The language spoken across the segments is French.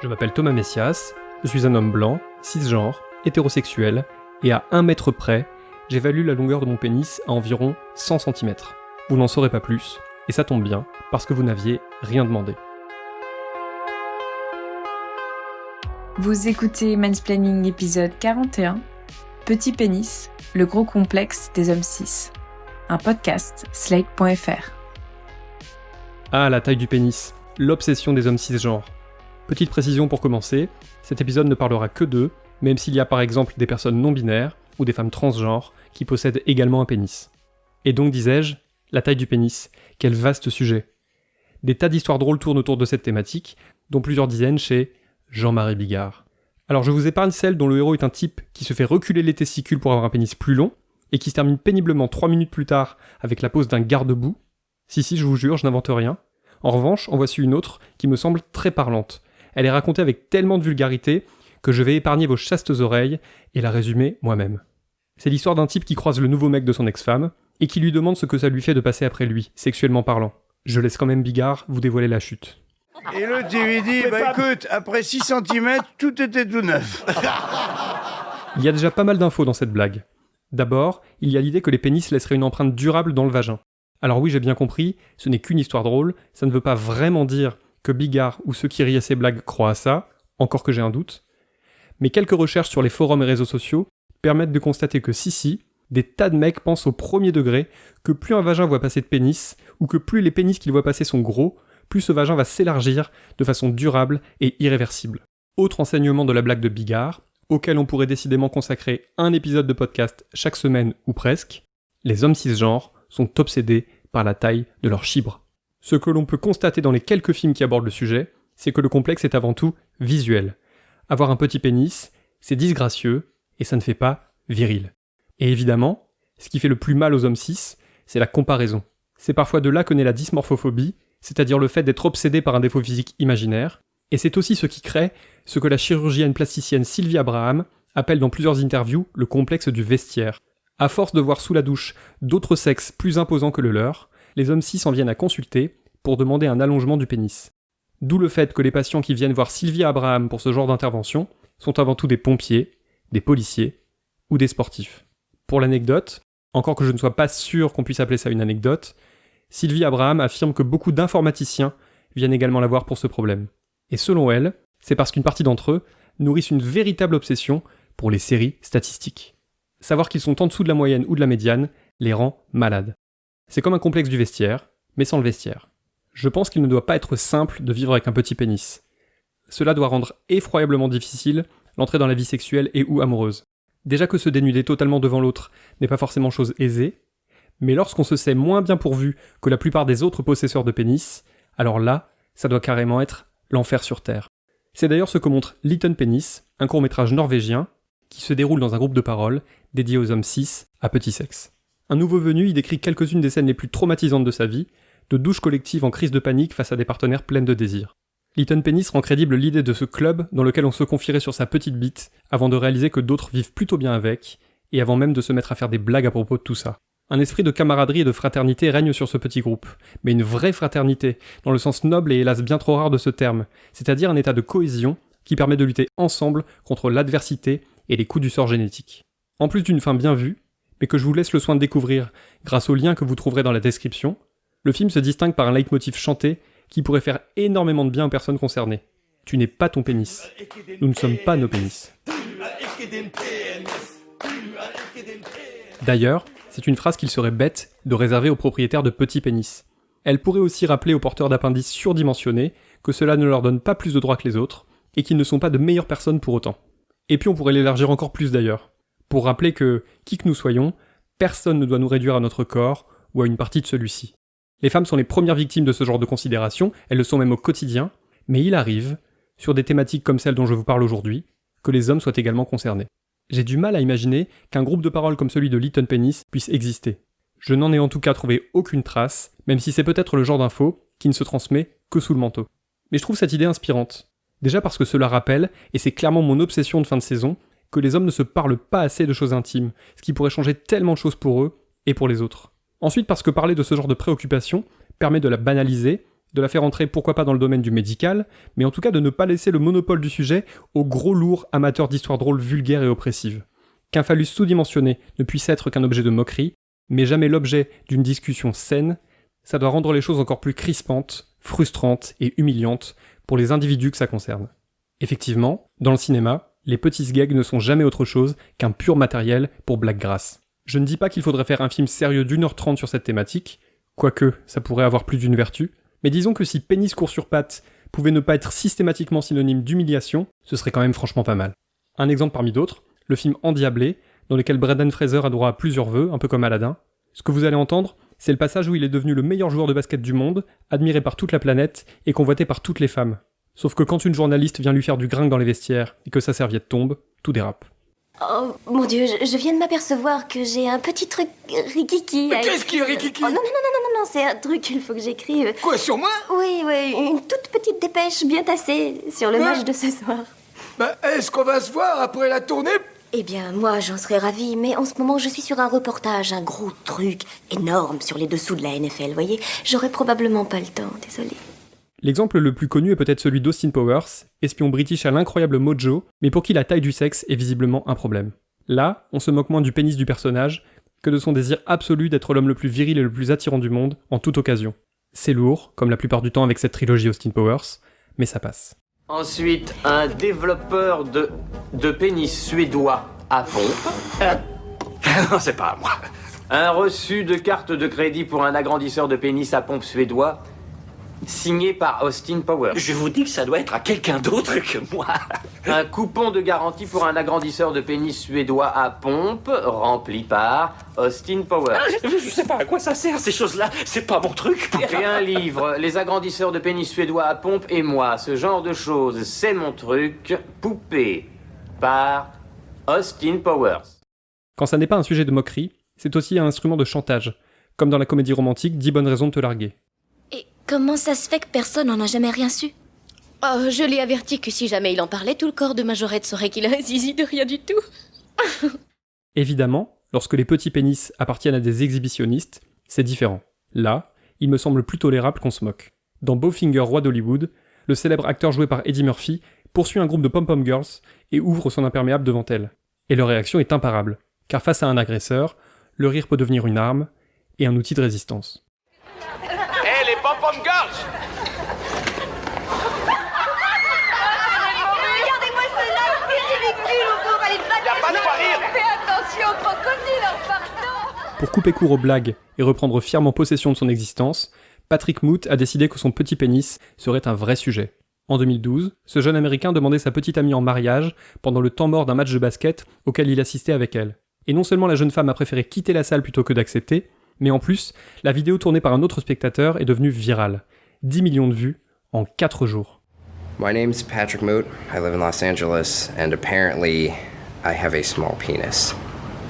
Je m'appelle Thomas Messias, je suis un homme blanc, cisgenre, hétérosexuel, et à 1 mètre près, j'évalue la longueur de mon pénis à environ 100 cm. Vous n'en saurez pas plus, et ça tombe bien, parce que vous n'aviez rien demandé. Vous écoutez Mansplaining épisode 41, Petit pénis, le gros complexe des hommes cis. Un podcast Slate.fr. Ah, la taille du pénis, l'obsession des hommes cisgenres. Petite précision pour commencer, cet épisode ne parlera que d'eux, même s'il y a par exemple des personnes non-binaires ou des femmes transgenres qui possèdent également un pénis. Et donc, disais-je, la taille du pénis, quel vaste sujet. Des tas d'histoires drôles tournent autour de cette thématique, dont plusieurs dizaines chez Jean-Marie Bigard. Alors je vous épargne celle dont le héros est un type qui se fait reculer les testicules pour avoir un pénis plus long, et qui se termine péniblement 3 minutes plus tard avec la pose d'un garde-boue. Si, je vous jure, je n'invente rien. En revanche, en voici une autre qui me semble très parlante. Elle est racontée avec tellement de vulgarité que je vais épargner vos chastes oreilles et la résumer moi-même. C'est l'histoire d'un type qui croise le nouveau mec de son ex-femme et qui lui demande ce que ça lui fait de passer après lui, sexuellement parlant. Je laisse quand même Bigard vous dévoiler la chute. Et l'autre, il lui dit, écoute, après 6 cm, tout était tout neuf. Il y a déjà pas mal d'infos dans cette blague. D'abord, il y a l'idée que les pénis laisseraient une empreinte durable dans le vagin. Alors oui, j'ai bien compris, ce n'est qu'une histoire drôle, ça ne veut pas vraiment dire que Bigard ou ceux qui rient à ces blagues croient à ça, encore que j'ai un doute. Mais quelques recherches sur les forums et réseaux sociaux permettent de constater que si, des tas de mecs pensent au premier degré que plus un vagin voit passer de pénis, ou que plus les pénis qu'il voit passer sont gros, plus ce vagin va s'élargir de façon durable et irréversible. Autre enseignement de la blague de Bigard, auquel on pourrait décidément consacrer un épisode de podcast chaque semaine ou presque, les hommes cisgenres sont obsédés par la taille de leur chibre. Ce que l'on peut constater dans les quelques films qui abordent le sujet, c'est que le complexe est avant tout visuel. Avoir un petit pénis, c'est disgracieux, et ça ne fait pas viril. Et évidemment, ce qui fait le plus mal aux hommes cis, c'est la comparaison. C'est parfois de là que naît la dysmorphophobie, c'est-à-dire le fait d'être obsédé par un défaut physique imaginaire, et c'est aussi ce qui crée ce que la chirurgienne plasticienne Sylvie Abraham appelle dans plusieurs interviews le complexe du vestiaire. À force de voir sous la douche d'autres sexes plus imposants que le leur, les hommes cis en viennent à consulter pour demander un allongement du pénis. D'où le fait que les patients qui viennent voir Sylvie Abraham pour ce genre d'intervention sont avant tout des pompiers, des policiers ou des sportifs. Pour l'anecdote, encore que je ne sois pas sûr qu'on puisse appeler ça une anecdote, Sylvie Abraham affirme que beaucoup d'informaticiens viennent également la voir pour ce problème. Et selon elle, c'est parce qu'une partie d'entre eux nourrissent une véritable obsession pour les séries statistiques. Savoir qu'ils sont en dessous de la moyenne ou de la médiane les rend malades. C'est comme un complexe du vestiaire, mais sans le vestiaire. Je pense qu'il ne doit pas être simple de vivre avec un petit pénis. Cela doit rendre effroyablement difficile l'entrée dans la vie sexuelle et ou amoureuse. Déjà que se dénuder totalement devant l'autre n'est pas forcément chose aisée, mais lorsqu'on se sait moins bien pourvu que la plupart des autres possesseurs de pénis, alors là, ça doit carrément être l'enfer sur Terre. C'est d'ailleurs ce que montre Liten Penis, un court-métrage norvégien qui se déroule dans un groupe de parole dédié aux hommes cis à petit sexe. Un nouveau venu y décrit quelques-unes des scènes les plus traumatisantes de sa vie, de douches collectives en crise de panique face à des partenaires pleines de désir. Liten Penis rend crédible l'idée de ce club dans lequel on se confierait sur sa petite bite avant de réaliser que d'autres vivent plutôt bien avec, et avant même de se mettre à faire des blagues à propos de tout ça. Un esprit de camaraderie et de fraternité règne sur ce petit groupe, mais une vraie fraternité, dans le sens noble et hélas bien trop rare de ce terme, c'est-à-dire un état de cohésion qui permet de lutter ensemble contre l'adversité et les coups du sort génétique. En plus d'une fin bien vue, mais que je vous laisse le soin de découvrir grâce au lien que vous trouverez dans la description, le film se distingue par un leitmotiv chanté qui pourrait faire énormément de bien aux personnes concernées. Tu n'es pas ton pénis. Nous ne sommes pas nos pénis. D'ailleurs, c'est une phrase qu'il serait bête de réserver aux propriétaires de petits pénis. Elle pourrait aussi rappeler aux porteurs d'appendices surdimensionnés que cela ne leur donne pas plus de droits que les autres, et qu'ils ne sont pas de meilleures personnes pour autant. Et puis on pourrait l'élargir encore plus d'ailleurs, pour rappeler que, qui que nous soyons, personne ne doit nous réduire à notre corps ou à une partie de celui-ci. Les femmes sont les premières victimes de ce genre de considération, elles le sont même au quotidien, mais il arrive, sur des thématiques comme celle dont je vous parle aujourd'hui, que les hommes soient également concernés. J'ai du mal à imaginer qu'un groupe de parole comme celui de Liten Penis puisse exister. Je n'en ai en tout cas trouvé aucune trace, même si c'est peut-être le genre d'info qui ne se transmet que sous le manteau. Mais je trouve cette idée inspirante. Déjà parce que cela rappelle, et c'est clairement mon obsession de fin de saison, que les hommes ne se parlent pas assez de choses intimes, ce qui pourrait changer tellement de choses pour eux et pour les autres. Ensuite parce que parler de ce genre de préoccupation permet de la banaliser de la faire entrer pourquoi pas dans le domaine du médical, mais en tout cas de ne pas laisser le monopole du sujet aux gros lourds amateurs d'histoires drôles vulgaires et oppressives. Qu'un phallus sous-dimensionné ne puisse être qu'un objet de moquerie, mais jamais l'objet d'une discussion saine, ça doit rendre les choses encore plus crispantes, frustrantes et humiliantes pour les individus que ça concerne. Effectivement, dans le cinéma, les petits gags ne sont jamais autre chose qu'un pur matériel pour blague grasse. Je ne dis pas qu'il faudrait faire un film sérieux d'1h30 sur cette thématique, quoique ça pourrait avoir plus d'une vertu, mais disons que si pénis court sur pattes pouvait ne pas être systématiquement synonyme d'humiliation, ce serait quand même franchement pas mal. Un exemple parmi d'autres, le film Endiablé, dans lequel Brendan Fraser a droit à plusieurs vœux, un peu comme Aladdin. Ce que vous allez entendre, c'est le passage où il est devenu le meilleur joueur de basket du monde, admiré par toute la planète et convoité par toutes les femmes. Sauf que quand une journaliste vient lui faire du gringue dans les vestiaires et que sa serviette tombe, tout dérape. Oh, mon Dieu, je viens de m'apercevoir que j'ai un petit truc rikiki. Mais qu'est-ce qui est rikiki? Oh non, c'est un truc qu'il faut que j'écrive. Quoi, sur moi? Oui, une toute petite dépêche bien tassée sur le match de ce soir. Bah, est-ce qu'on va se voir après la tournée? Eh bien, moi, j'en serais ravie, mais en ce moment, je suis sur un reportage, un gros truc énorme sur les dessous de la NFL, voyez? J'aurais probablement pas le temps, désolée. L'exemple le plus connu est peut-être celui d'Austin Powers, espion british à l'incroyable mojo, mais pour qui la taille du sexe est visiblement un problème. Là, on se moque moins du pénis du personnage que de son désir absolu d'être l'homme le plus viril et le plus attirant du monde, en toute occasion. C'est lourd, comme la plupart du temps avec cette trilogie Austin Powers, mais ça passe. Ensuite, un développeur de pénis suédois à pompe. Non, c'est pas à moi. Un reçu de carte de crédit pour un agrandisseur de pénis à pompe suédois, signé par Austin Powers. Je vous dis que ça doit être à quelqu'un d'autre que moi. Un coupon de garantie pour un agrandisseur de pénis suédois à pompe, rempli par Austin Powers. Je sais pas à quoi ça sert, ces choses-là. C'est pas mon truc. Et un livre, Les agrandisseurs de pénis suédois à pompe et moi. Ce genre de choses, c'est mon truc. Poupée, par Austin Powers. Quand ça n'est pas un sujet de moquerie, c'est aussi un instrument de chantage, comme dans la comédie romantique 10 bonnes raisons de te larguer. Et comment ça se fait que personne n'en a jamais rien su? Oh, je l'ai averti que si jamais il en parlait, tout le corps de Majorette saurait qu'il a un zizi de rien du tout. Évidemment, lorsque les petits pénis appartiennent à des exhibitionnistes, c'est différent. Là, il me semble plus tolérable qu'on se moque. Dans Bowfinger, roi d'Hollywood, le célèbre acteur joué par Eddie Murphy poursuit un groupe de pom-pom girls et ouvre son imperméable devant elles. Et leur réaction est imparable, car face à un agresseur, le rire peut devenir une arme et un outil de résistance. Hé, les pom-pom girls! Regardez-moi cela, c'est ridicule, on peut aller Y a pas de quoi rire! Fais attention, crocodile, en partant. Pour couper court aux blagues et reprendre fièrement possession de son existence, Patrick Moot a décidé que son petit pénis serait un vrai sujet. En 2012, ce jeune Américain demandait sa petite amie en mariage pendant le temps mort d'un match de basket auquel il assistait avec elle. Et non seulement la jeune femme a préféré quitter la salle plutôt que d'accepter, mais en plus, la vidéo tournée par un autre spectateur est devenue virale. 10 millions de vues en 4 jours. My name's Patrick Moot. I live in Los Angeles, and apparently I have a small penis.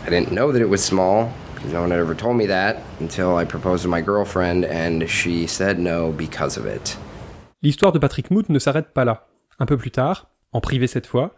I didn't know that it was small, because no one had ever told me that, until I proposed to my girlfriend, and she said no because of it. L'histoire de Patrick Moot ne s'arrête pas là. Un peu plus tard, en privé cette fois,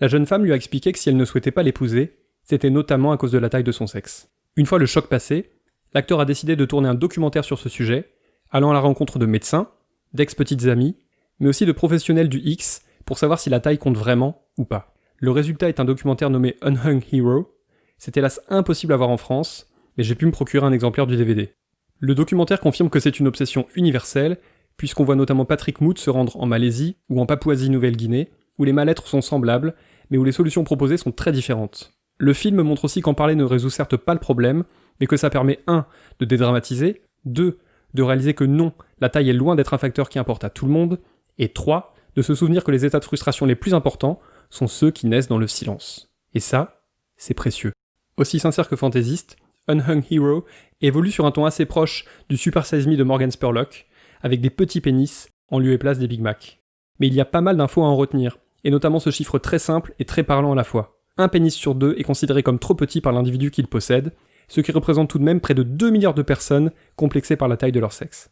la jeune femme lui a expliqué que si elle ne souhaitait pas l'épouser, c'était notamment à cause de la taille de son sexe. Une fois le choc passé, l'acteur a décidé de tourner un documentaire sur ce sujet, allant à la rencontre de médecins, d'ex-petites amies, mais aussi de professionnels du X pour savoir si la taille compte vraiment ou pas. Le résultat est un documentaire nommé Unhung Hero. C'est hélas impossible à voir en France, mais j'ai pu me procurer un exemplaire du DVD. Le documentaire confirme que c'est une obsession universelle, puisqu'on voit notamment Patrick Moot se rendre en Malaisie ou en Papouasie-Nouvelle-Guinée, où les mal-être sont semblables, mais où les solutions proposées sont très différentes. Le film montre aussi qu'en parler ne résout certes pas le problème, mais que ça permet 1. De dédramatiser, 2. De réaliser que non, la taille est loin d'être un facteur qui importe à tout le monde, et 3. De se souvenir que les états de frustration les plus importants sont ceux qui naissent dans le silence. Et ça, c'est précieux. Aussi sincère que fantaisiste, Unhung Hero évolue sur un ton assez proche du Super Size Me de Morgan Spurlock, avec des petits pénis en lieu et place des Big Mac. Mais il y a pas mal d'infos à en retenir, et notamment ce chiffre très simple et très parlant à la fois. Un pénis sur 2 est considéré comme trop petit par l'individu qu'il possède, ce qui représente tout de même près de 2 milliards de personnes complexées par la taille de leur sexe.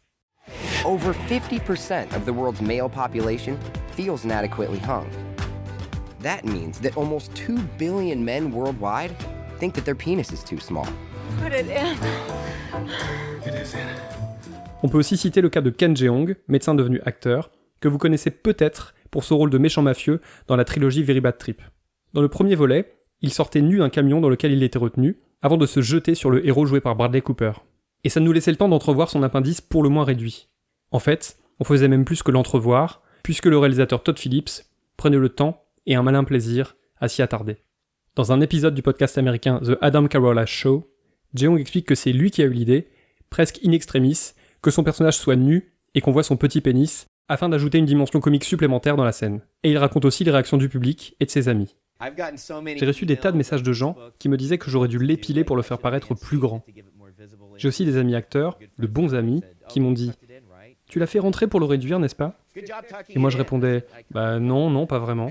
Over 50% of the world's male population feels inadequately hung. That means that almost 2 billion men worldwide think that their penis is too small. Put it in. On On peut aussi citer le cas de Ken Jeong, médecin devenu acteur, que vous connaissez peut-être pour son rôle de méchant mafieux dans la trilogie Very Bad Trip. Dans le premier volet, il sortait nu d'un camion dans lequel il était retenu, avant de se jeter sur le héros joué par Bradley Cooper. Et ça nous laissait le temps d'entrevoir son appendice pour le moins réduit. En fait, on faisait même plus que l'entrevoir, puisque le réalisateur Todd Phillips prenait le temps et un malin plaisir à s'y attarder. Dans un épisode du podcast américain The Adam Carolla Show, Jeong explique que c'est lui qui a eu l'idée, presque in extremis, que son personnage soit nu et qu'on voit son petit pénis, afin d'ajouter une dimension comique supplémentaire dans la scène. Et il raconte aussi les réactions du public et de ses amis. J'ai reçu des tas de messages de gens qui me disaient que j'aurais dû l'épiler pour le faire paraître plus grand. J'ai aussi des amis acteurs, de bons amis, qui m'ont dit « Tu l'as fait rentrer pour le réduire, n'est-ce pas ?» Et moi je répondais « Bah non, pas vraiment. »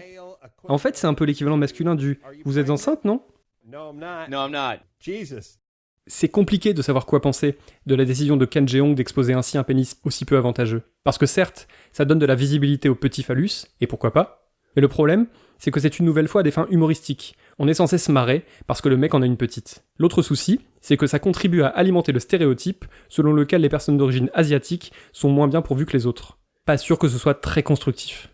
En fait, c'est un peu l'équivalent masculin du « Vous êtes enceinte, non ?» C'est compliqué de savoir quoi penser de la décision de Ken Jeong d'exposer ainsi un pénis aussi peu avantageux. Parce que certes, ça donne de la visibilité au petit phallus, et pourquoi pas, mais le problème, c'est que c'est une nouvelle fois à des fins humoristiques. On est censé se marrer parce que le mec en a une petite. L'autre souci, c'est que ça contribue à alimenter le stéréotype selon lequel les personnes d'origine asiatique sont moins bien pourvues que les autres. Pas sûr que ce soit très constructif.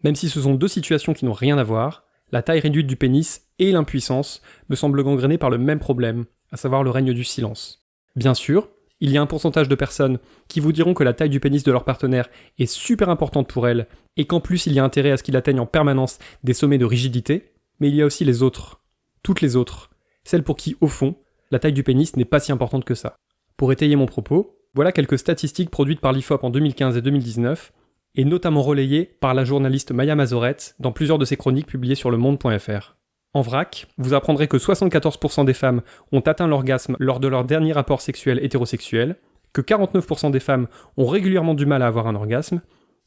Même si ce sont deux situations qui n'ont rien à voir, la taille réduite du pénis et l'impuissance me semblent gangrénées par le même problème, à savoir le règne du silence. Bien sûr, il y a un pourcentage de personnes qui vous diront que la taille du pénis de leur partenaire est super importante pour elles, et qu'en plus il y a intérêt à ce qu'il atteigne en permanence des sommets de rigidité, mais il y a aussi les autres. Toutes les autres. Celles pour qui, au fond, la taille du pénis n'est pas si importante que ça. Pour étayer mon propos, voilà quelques statistiques produites par l'IFOP en 2015 et 2019, et notamment relayées par la journaliste Maya Mazoret dans plusieurs de ses chroniques publiées sur lemonde.fr. En vrac, vous apprendrez que 74% des femmes ont atteint l'orgasme lors de leur dernier rapport sexuel hétérosexuel, que 49% des femmes ont régulièrement du mal à avoir un orgasme,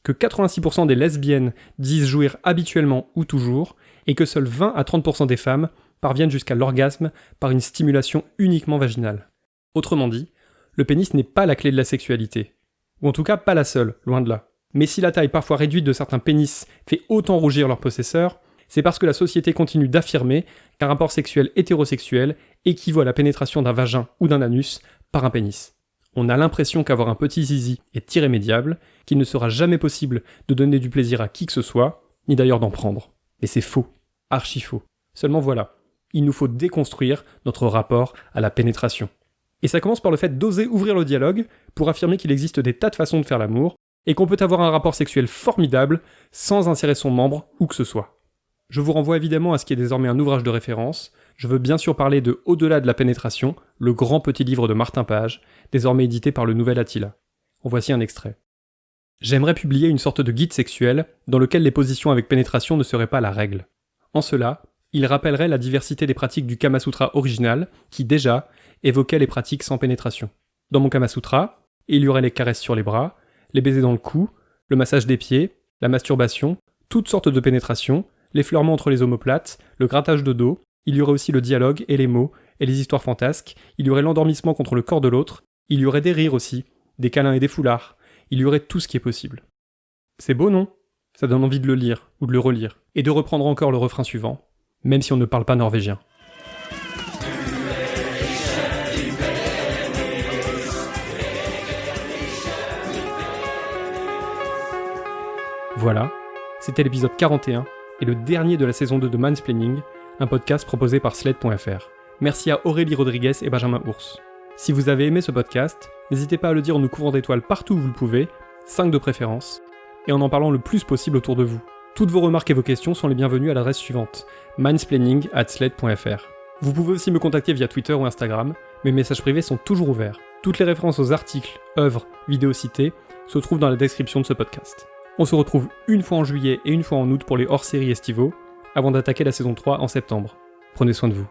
que 86% des lesbiennes disent jouir habituellement ou toujours, et que seuls 20 à 30% des femmes parviennent jusqu'à l'orgasme par une stimulation uniquement vaginale. Autrement dit, le pénis n'est pas la clé de la sexualité. Ou en tout cas pas la seule, loin de là. Mais si la taille parfois réduite de certains pénis fait autant rougir leurs possesseurs, c'est parce que la société continue d'affirmer qu'un rapport sexuel hétérosexuel équivaut à la pénétration d'un vagin ou d'un anus par un pénis. On a l'impression qu'avoir un petit zizi est irrémédiable, qu'il ne sera jamais possible de donner du plaisir à qui que ce soit, ni d'ailleurs d'en prendre. Mais c'est faux, archi faux. Seulement voilà, il nous faut déconstruire notre rapport à la pénétration. Et ça commence par le fait d'oser ouvrir le dialogue pour affirmer qu'il existe des tas de façons de faire l'amour, et qu'on peut avoir un rapport sexuel formidable sans insérer son membre où que ce soit. Je vous renvoie évidemment à ce qui est désormais un ouvrage de référence. Je veux bien sûr parler de Au-delà de la pénétration, le grand petit livre de Martin Page, désormais édité par le Nouvel Attila. En voici un extrait. J'aimerais publier une sorte de guide sexuel dans lequel les positions avec pénétration ne seraient pas la règle. En cela, il rappellerait la diversité des pratiques du Kama Sutra original qui, déjà, évoquait les pratiques sans pénétration. Dans mon Kama Sutra, il y aurait les caresses sur les bras, les baisers dans le cou, le massage des pieds, la masturbation, toutes sortes de pénétrations, l'effleurement entre les omoplates, le grattage de dos, il y aurait aussi le dialogue et les mots, et les histoires fantasques, il y aurait l'endormissement contre le corps de l'autre, il y aurait des rires aussi, des câlins et des foulards, il y aurait tout ce qui est possible. C'est beau, non ? Ça donne envie de le lire, ou de le relire, et de reprendre encore le refrain suivant, même si on ne parle pas norvégien. Voilà, c'était l'épisode 41, et le dernier de la saison 2 de Mansplaining, un podcast proposé par Slate.fr. Merci à Aurélie Rodriguez et Benjamin Ours. Si vous avez aimé ce podcast, n'hésitez pas à le dire en nous couvrant d'étoiles partout où vous le pouvez, 5 de préférence, et en parlant le plus possible autour de vous. Toutes vos remarques et vos questions sont les bienvenues à l'adresse suivante, mansplaining@slate.fr. Vous pouvez aussi me contacter via Twitter ou Instagram, mes messages privés sont toujours ouverts. Toutes les références aux articles, œuvres, vidéos citées se trouvent dans la description de ce podcast. On se retrouve une fois en juillet et une fois en août pour les hors-séries estivaux, avant d'attaquer la saison 3 en septembre. Prenez soin de vous.